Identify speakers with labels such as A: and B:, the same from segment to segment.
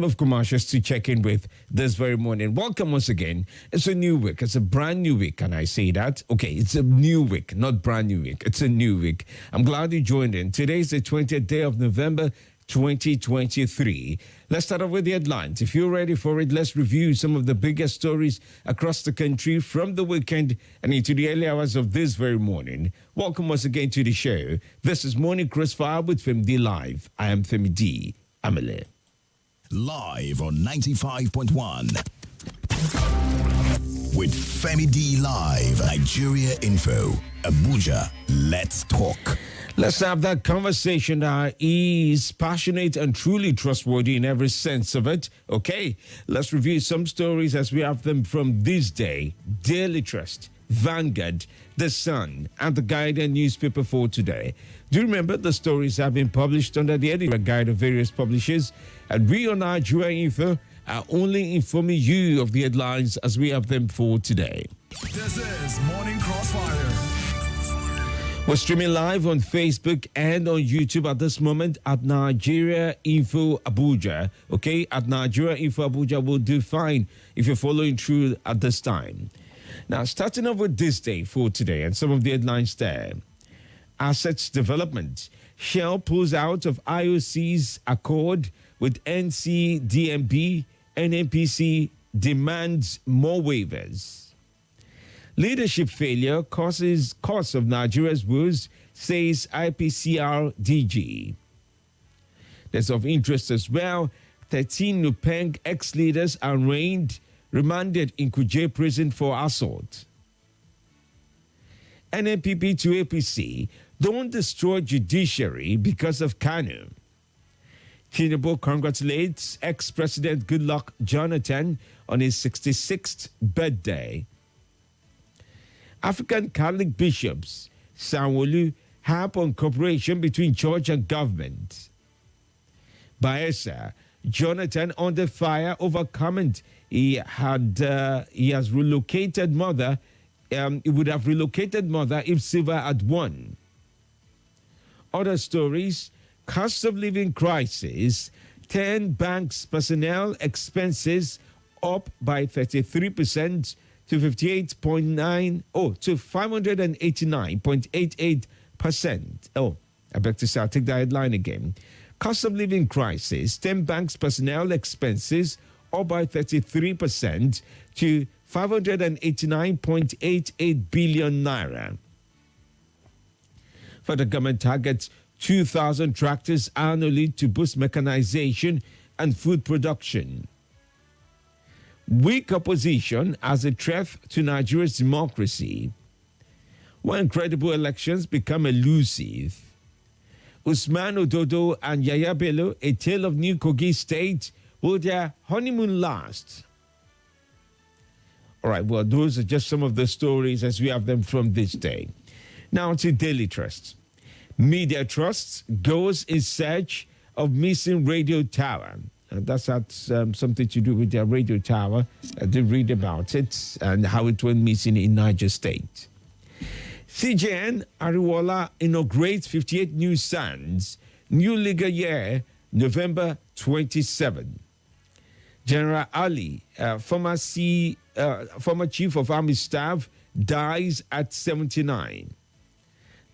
A: Of commercials to check in with this very morning. Welcome once again. It's a new week. It's a brand new week. Can I say that? Okay, it's a new week, not brand new week. It's a new week. I'm glad you joined in. Today is the 20th day of November 2023. Let's start off with the headlines. If you're ready for it, let's review some of the biggest stories across the country from the weekend and into the early hours of this very morning. Welcome once again to the show. This is Morning Crossfire with Femi D Live. I am Femi D. Amele.
B: Live on 95.1 with Femi D Live, Nigeria Info, Abuja. Let's talk.
A: Let's have that conversation that is passionate and truly trustworthy in every sense of it. Okay, let's review some stories as we have them from this day. Daily Trust, Vanguard, The Sun, and the Guardian newspaper for today. Do you remember the stories have been published under the editorial guide of various publishers? And we on Nigeria Info are only informing you of the headlines as we have them for today.
B: This is Morning Crossfire.
A: We're streaming live on Facebook and on YouTube at this moment at Nigeria Info Abuja. Okay, at Nigeria Info Abuja will do fine if you're following through at this time. Now, starting off with this day for today and some of the headlines there. Assets development. Shell pulls out of IOC's accord with NCDMB. NNPC demands more waivers. Leadership failure causes cost of Nigeria's woes, says IPCR DG. That's of interest as well. 13 Nupeng ex-leaders are remanded in Kuje prison for assault. NNPP to APC, don't destroy judiciary because of Kanu. Tinubu congratulates ex-president Goodluck Jonathan on his 66th birthday. African Catholic bishops, Sanwo-Olu, harp on cooperation between church and government. Bayelsa, Jonathan under fire over comment he has relocated mother. He would have relocated mother if Silva had won. Other stories, cost of living crisis, 10 banks personnel expenses up by 33% to 589.88%. Oh, I beg to say, I'll take the headline again. Cost of living crisis, 10 banks personnel expenses up by 33% to 589.88 billion naira. Federal government targets 2,000 tractors annually to boost mechanization and food production. Weak opposition as a threat to Nigeria's democracy. When credible elections become elusive. Usman Ododo and Yaya Bello, a tale of New Kogi State, will their honeymoon last? All right, well, those are just some of the stories as we have them from this day. Now to Daily Trust. Media Trust goes in search of missing radio tower. That's had something to do with their radio tower. I did read about it and how it went missing in Niger State. CJN Ariwola inaugurates 58 new sands. New legal year, November 27. General Ali, former Chief of Army Staff, dies at 79.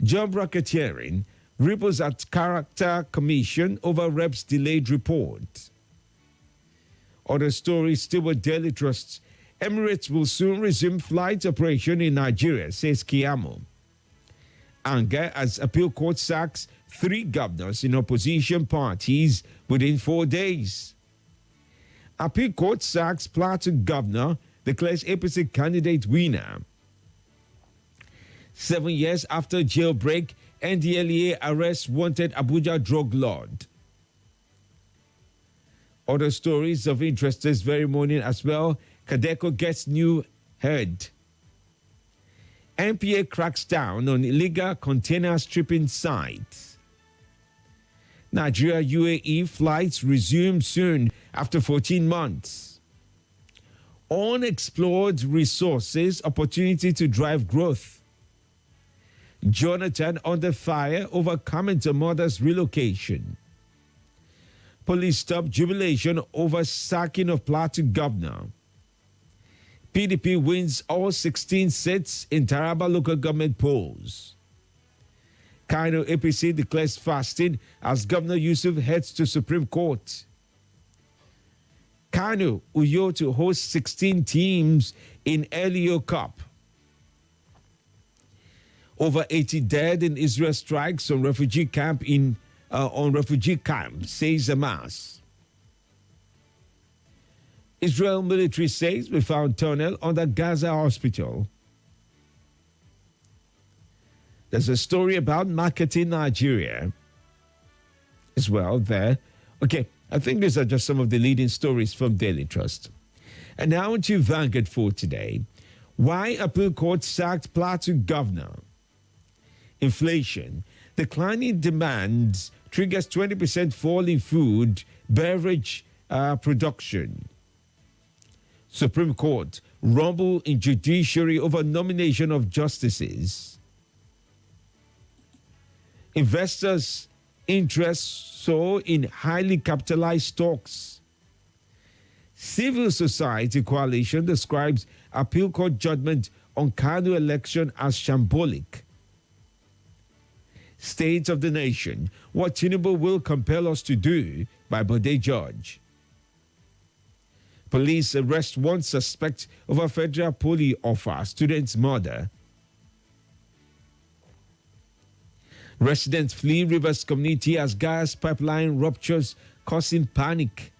A: Job racketeering, ripples at Character Commission over Reps' delayed report. Other stories still with Daily Trust. Emirates will soon resume flight operation in Nigeria, says Kiamo. Anger as appeal court sacks 3 governors in opposition parties within 4 days. Appeal court sacks Plateau governor, declares APC candidate winner. 7 years after jailbreak, NDLEA arrests wanted Abuja drug lord. Other stories of interest this very morning as well. Kadeko gets new head. NPA cracks down on illegal container stripping sites. Nigeria UAE flights resume soon after 14 months. Unexplored resources, opportunity to drive growth. Jonathan under fire over comment on mother's relocation. Police stop jubilation over sacking of Plateau governor. PDP wins all 16 seats in Taraba local government polls. Kano APC declares fasting as Governor Yusuf heads to Supreme Court. Kano Uyo to host 16 teams in Elio Cup. Over 80 dead in Israel strikes on refugee camp says Hamas. Israel military says we found tunnel under Gaza hospital. There's a story about marketing Nigeria as well there. Okay, I think these are just some of the leading stories from Daily Trust. And now to Vanguard for today. Why appeal court sacked Plateau governor? Inflation, declining demand triggers 20% fall in food, beverage production. Supreme Court, rumble in judiciary over nomination of justices. Investors' interest soar in highly capitalized stocks. Civil society coalition describes appeal court judgment on Kano election as shambolic. State of the Nation, what Tinubu will compel us to do by Bode Judge. Police arrest one suspect over federal poly offer, student's murder. Residents flee Rivers community as gas pipeline ruptures, causing panic.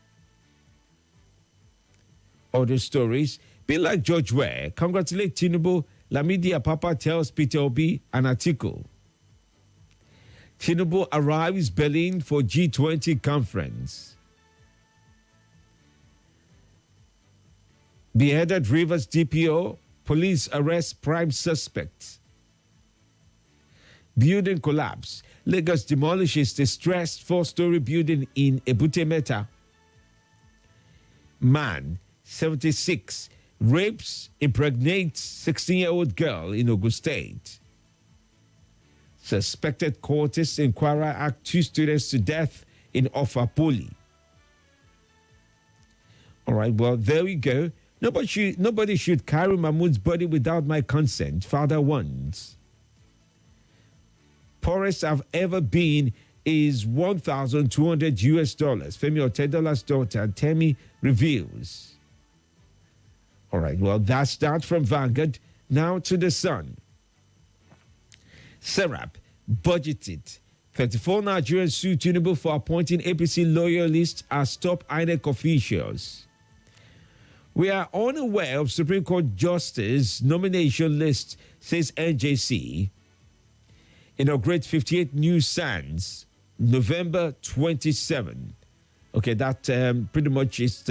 A: Other stories, be like George Ware, congratulate Tinubu, Lamidi Apapa tells Peter Obi an article. Tinubu arrives Berlin for G20 conference. Beheaded Rivers DPO, police arrest prime suspect. Building collapse. Lagos demolishes distressed four-story building in Ebute Metta. Man, 76, rapes, impregnates 16-year-old girl in Ogun State. Suspected cultists in Kwara act 2 students to death in Offa Poly. All right, well, there we go. Nobody should carry Mahmoud's body without my consent, father warns. Poorest I've ever been is $1,200 US. Femi Otedola's daughter, Temi, reveals. All right, well, that's that from Vanguard. Now to the Sun. Serap budgeted. 34 Nigerians sue Tinubu for appointing APC loyalists as top INEC officials. We are unaware of Supreme Court Justice nomination list, says NJC. Inaugurate 58 new sands, November 27. Okay, that pretty much is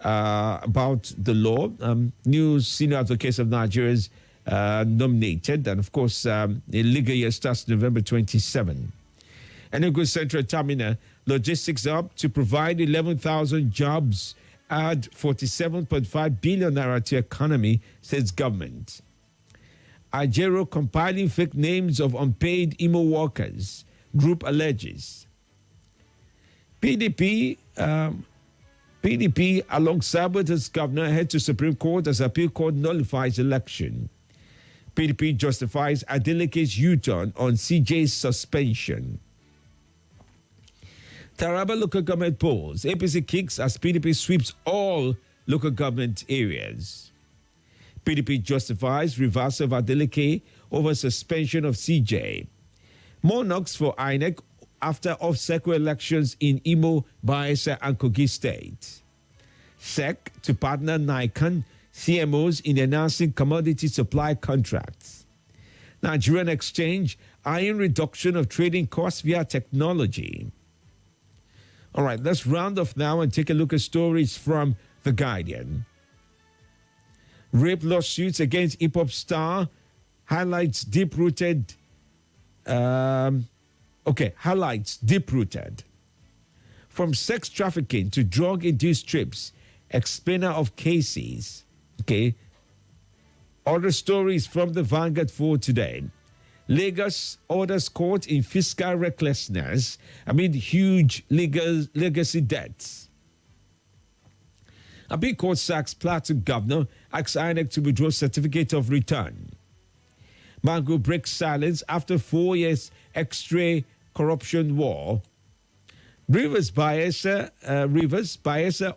A: about the law. New senior advocates of Nigeria's nominated, and of course, the legal year starts November 27. Enugu Central Terminal Logistics Hub to provide 11,000 jobs, add 47.5 billion naira to economy, says government. Ajero compiling fake names of unpaid IMO workers, group alleges. PDP alongside with its governor head to Supreme Court as appeal court nullifies election. PDP justifies Adeleke's U-turn on CJ's suspension. Taraba local government polls. APC kicks as PDP sweeps all local government areas. PDP justifies reversal of Adeleke over suspension of CJ. More knocks for INEC after off-cycle elections in Imo, Bayelsa, and Kogi State. SEC to partner Nikon CMOs in announcing commodity supply contracts. Nigerian exchange eyeing reduction of trading costs via technology. All right, let's round off now and take a look at stories from The Guardian. Rape lawsuits against hip-hop star highlights deep-rooted. Highlights deep-rooted. From sex trafficking to drug-induced trips, explainer of cases. Okay. Other stories from the Vanguard for today. Lagos orders court in fiscal recklessness amid huge legacy debts. A big court sacks Plateau governor, asks INEC to withdraw certificate of return. Mango breaks silence after 4 years extra corruption war. Rivers Bayelsa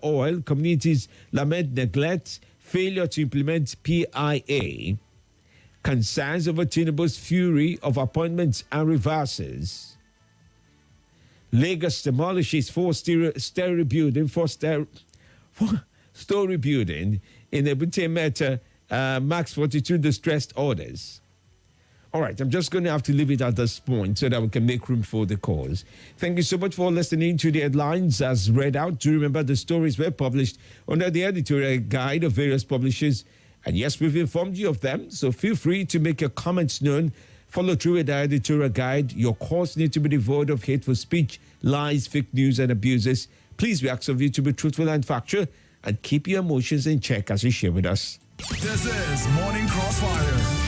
A: Oil communities lament neglect, failure to implement PIA. Concerns over Tinubu's fury of appointments and reverses. Lagos demolishes four-story building in Abuja Meta, Max 42 distressed orders. All right, I'm just going to have to leave it at this point so that we can make room for the cause. Thank you so much for listening to the headlines as read out. Do remember the stories were published under the editorial guide of various publishers. And yes, we've informed you of them, so feel free to make your comments known. Follow through with the editorial guide. Your calls need to be devoid of hateful speech, lies, fake news, and abuses. Please, we ask of you to be truthful and factual and keep your emotions in check as you share with us.
B: This is Morning Crossfire.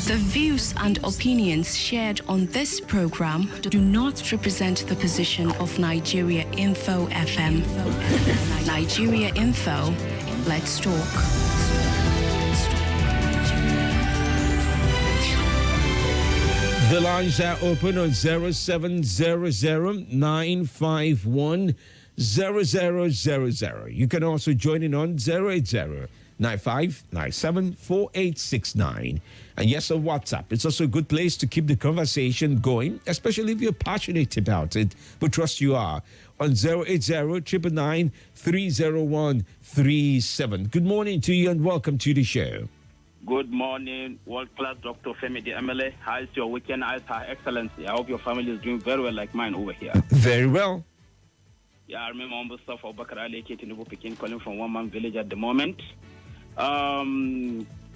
C: The views and opinions shared on this program do not represent the position of Nigeria Info FM. Nigeria Info, let's talk.
A: The lines are open on 0700-951-0000. You can also join in on 080-9597-4869. And yes, on WhatsApp. It's also a good place to keep the conversation going, especially if you're passionate about it. We trust you are. On 080-999-30137. Good morning to you and welcome to the show.
D: Good morning, world-class Dr. Femi, the MLA. How's your weekend? How's Her Excellency? I hope your family is doing very well like mine over here.
A: Very well.
D: Yeah, I remember on the stuff of Bakar Ali Tinubu Pekin calling from one man village at the moment.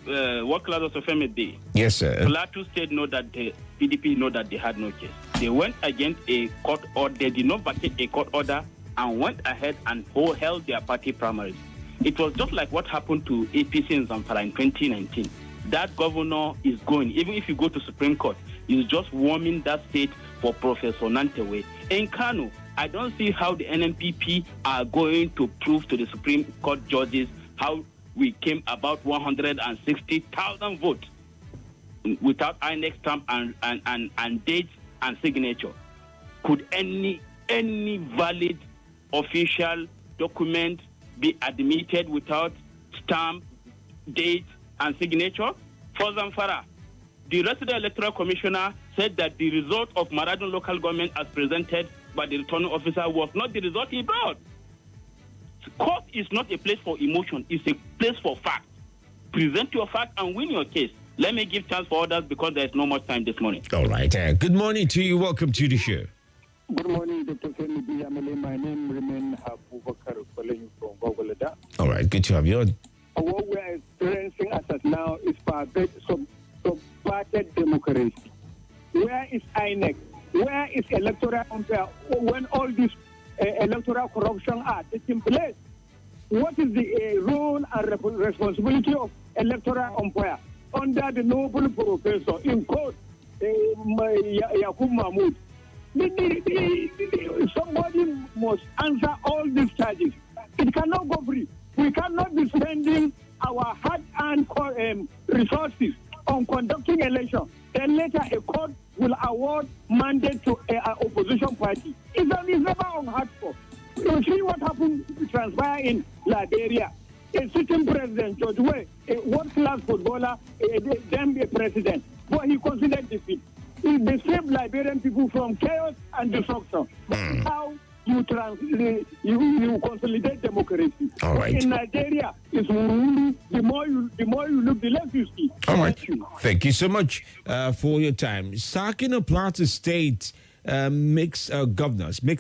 D: World-class Dr. Femi Day.
A: Yes, sir.
D: Plateau State know that the PDP know that they had no case. They went against a court order. They did not vacate a court order and went ahead and held their party primaries. It was just like what happened to APC in Zamfara in 2019. That governor is going, even if you go to Supreme Court, he's just warming that state for Professor Nantewe. In Kano, I don't see how the NNPP are going to prove to the Supreme Court judges how we came about 160,000 votes without INEC stamp and dates and signature. Could any valid official document be admitted without stamp, date, and signature? For Zamfara, the resident electoral commissioner said that the result of Maradon local government as presented by the returning officer was not the result he brought. Court is not a place for emotion, it's a place for fact. Present your fact and win your case. Let me give chance for others because there's no much time this morning.
A: All right. Good morning to you. Welcome to the show.
E: Good morning, Dr. Femi Biyamale. My name remains Abubakar calling from Gogolada.
A: All right. Good to have you on.
E: What we are experiencing as of now is subverted democracy. Where is INEC? Where is electoral umpire when all these electoral corruption are taking place? What is the role and responsibility of electoral umpire under the noble professor in court, Yakub Mahmoud? Somebody must answer all these charges. It cannot go free. We cannot be spending our hard-earned resources on conducting elections. Then later a court will award mandate to an opposition party. It's never unheard of. You see what happened transpire in Liberia. A sitting president, George Way, a world-class footballer, then a president, but he considered defeat. They saved Liberian people from chaos and destruction. That's how you consolidate democracy.
A: All right.
E: In Nigeria, it's the more you look, the less you see.
A: All right. Thank you so much for your time. Sacking a Plateau State makes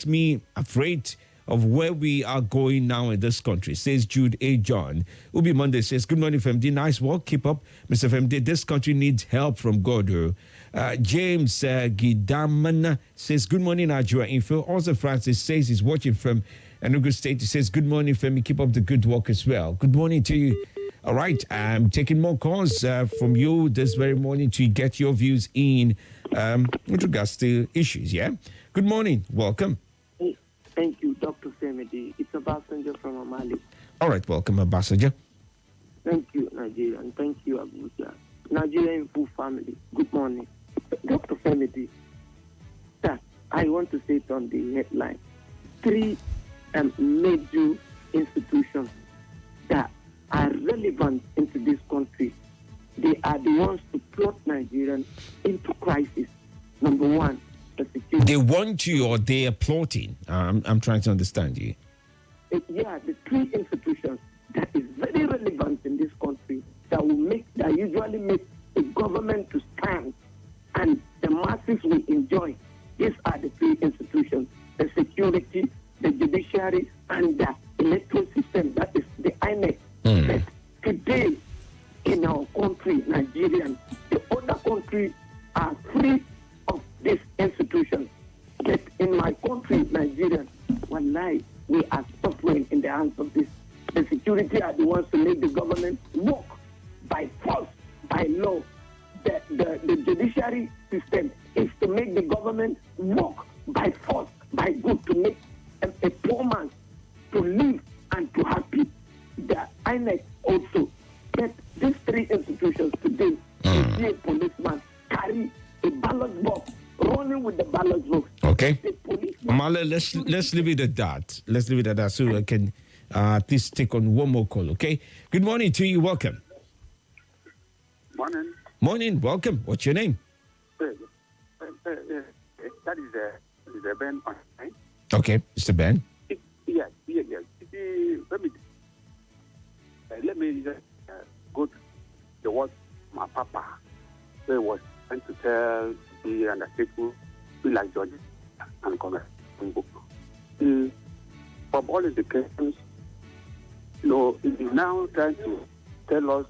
A: me afraid of where we are going now in this country, says Jude A. John. Ubi Monday says, good morning, FMD. Nice work. Keep up, Mr. FMD. This country needs help from God. James Gidaman says, good morning, Nigeria Info. Also, Francis says he's watching from Enugu State. He says, good morning, Femi. Keep up the good work as well. Good morning to you. All right, I'm taking more calls from you this very morning to get your views in with regards to issues, yeah? Good morning. Welcome.
F: Hey, thank you, Dr. Femi. It's a passenger from Amali.
A: All right, welcome, Ambassador.
F: Thank you, Nigeria, and thank you, Abuja. Nigeria in full family. Good morning. Dr. Femi, sir, I want to say it on the headline. 3 major institutions that are relevant into this country. They are the ones to plot Nigerians into crisis. Number one, the security.
A: They want you or they are plotting? I'm trying to understand you.
F: Yeah, the 3 institutions that is very relevant in this country that usually make the government to stand and the masses will enjoy. These are the 3 institutions: the security, the judiciary, and the electoral system. That is the INEC. But today, in our country, Nigeria, the other countries are free of these institutions. But in my country, Nigeria, wallahi, we are suffering in the hands of this. The security are the ones to make the government work by force, by law. The judiciary system is to make the government work by force, by good, to make a poor man to live and to happy. The INEC also. But these 3 institutions today, you see a policeman carry a ballot box, running with the ballot box.
A: Okay. Amala, let's leave it at that. Let's leave it at that so I can at least take on one more call, okay? Good morning to you. Welcome.
G: Morning.
A: Morning. Welcome. What's your name?
G: That is Ben online.
A: Okay, Mr. Ben.
G: Yes. Let me just go to the word my papa. He was trying to tell me and the people who like George and comment. From all indications, he is now trying to tell us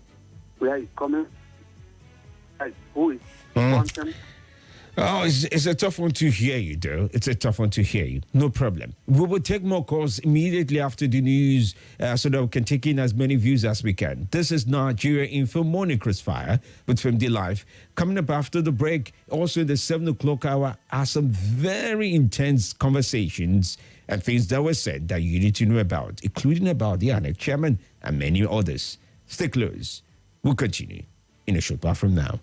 G: where he's coming, who is content.
A: Oh, it's a tough one to hear you, though. It's a tough one to hear you. No problem. We will take more calls immediately after the news so that we can take in as many views as we can. This is Nigeria Info Morning Crossfire with Femi Live. Coming up after the break, also in the 7 o'clock hour, are some very intense conversations and things that were said that you need to know about, including about the INEC chairman and many others. Stay close. We'll continue in a short while from now.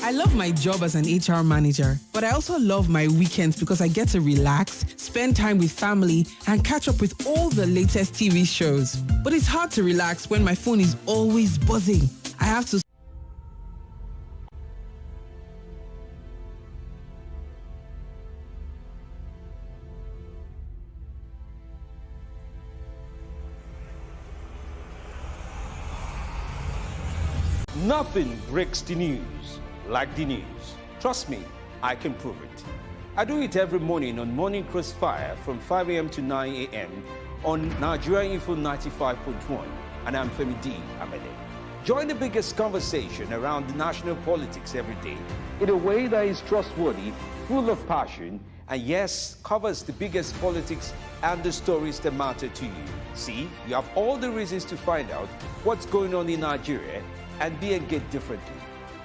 H: I love my job as an HR manager, but I also love my weekends because I get to relax, spend time with family, and catch up with all the latest TV shows. But it's hard to relax when my phone is always buzzing. I have to
A: Nothing breaks the news like the news. Trust me, I can prove it. I do it every morning on Morning Crossfire from 5 a.m. to 9 a.m. on Nigeria Info 95.1, and I'm Femi D. Amede. Join the biggest conversation around the national politics every day in a way that is trustworthy, full of passion, and yes, covers the biggest politics and the stories that matter to you. See, you have all the reasons to find out what's going on in Nigeria and be engaged differently.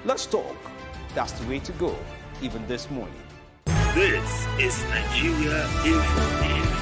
A: Let's talk. That's the way to go, even this morning.
B: This is Nigeria Info.